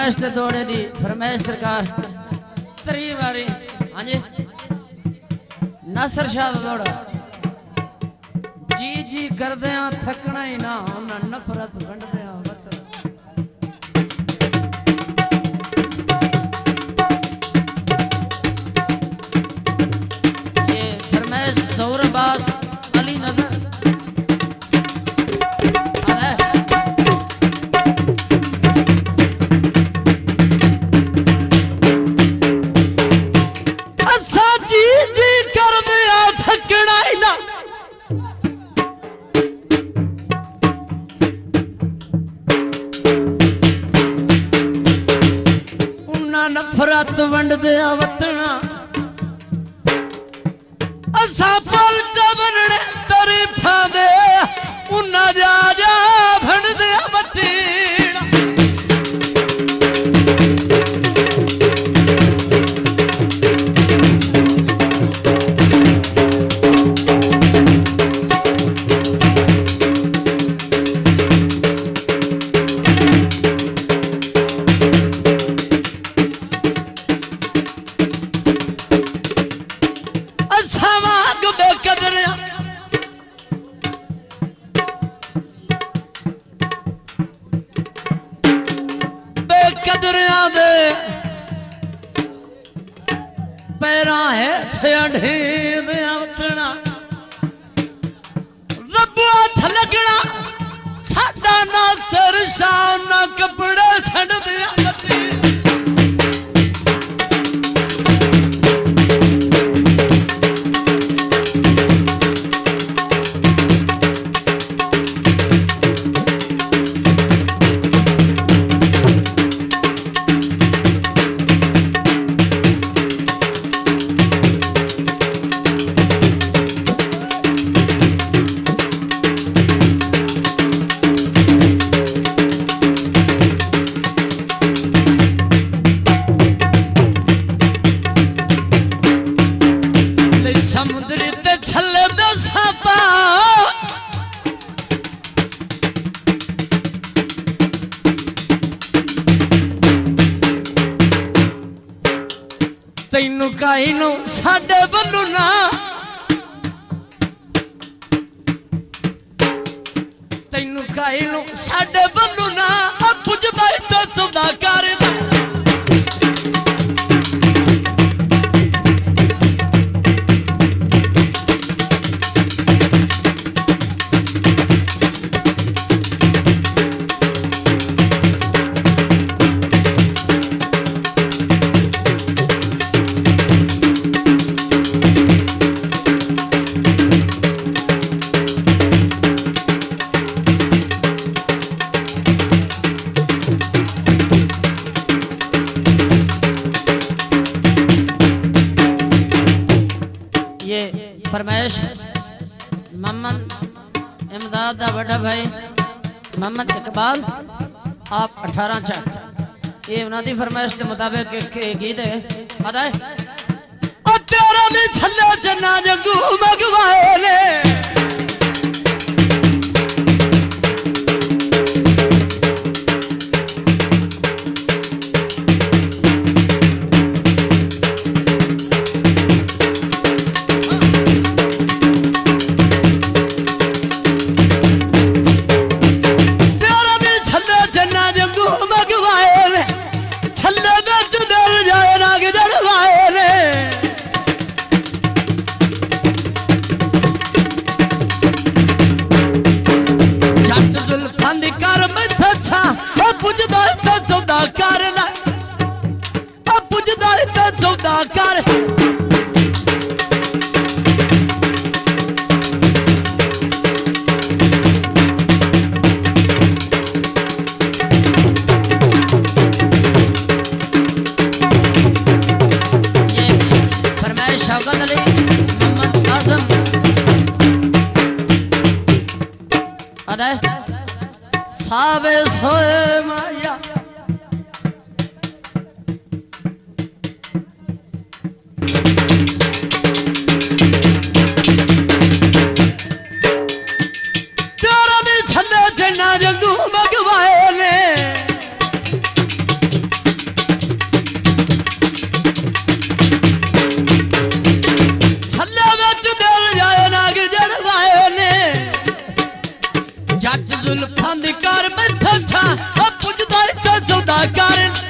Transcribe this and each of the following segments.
फरमाइश ते दौड़े दी फरमाइश सरकार 3 बारी। हाँ जी नासर शाह दौड़ा जी जी करदे थकना ही ना उन्हें नफरत वंडदे ये फरमाइश ज़हूर अब्बास अली नजर नफरत वंड दे वतना असा पल चबरने तरीफा दे उन्ना जा जा भंड दे वतीना कदरिया दे पैरा है उतना रब्बू हथ लगना साडा ना सिर शान ना कपड़े छड़ दिया समुद्री ते छले दे सापा तैनू काई नू साडे बल्लू ना तैनू काई नू साडे बल्लू ना पुजदा इत्ते सौदा करदा फरमाइश मोहम्मद इमदाद दा बड़ा भाई मोहम्मद इकबाल आप 18 चक ये उन्होंने फरमाइश के मुताबिक गीत है पता है ओ तेरा ली छल्ले चन्ना जंगू मगवाए ने सावे सोए माया तेरा नी छले चन्ना जंगू मगवाए ने जट जुल्फां दी कार मैं था ओ पुजदा इत्ते सौदागर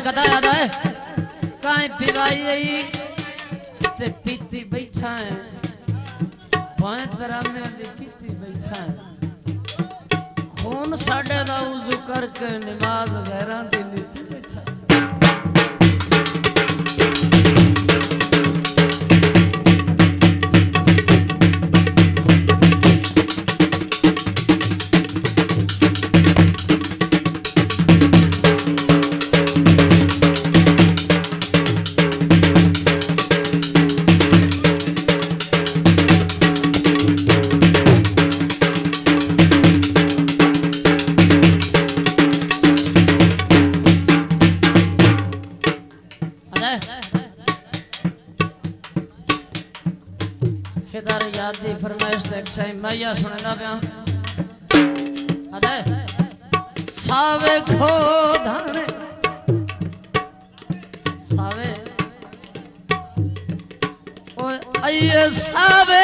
कदा याद है काई पिवाई ते पीती बैठा है पाए तराने दी कीती बैठा है खून साडे दा उज़ू करके नमाज गैरां दी नीती बैठा खिदर याद दी फरमाइश देख सही मैया सुनदा पिया अदे सावे खो धाने सावे ओए आइए सावे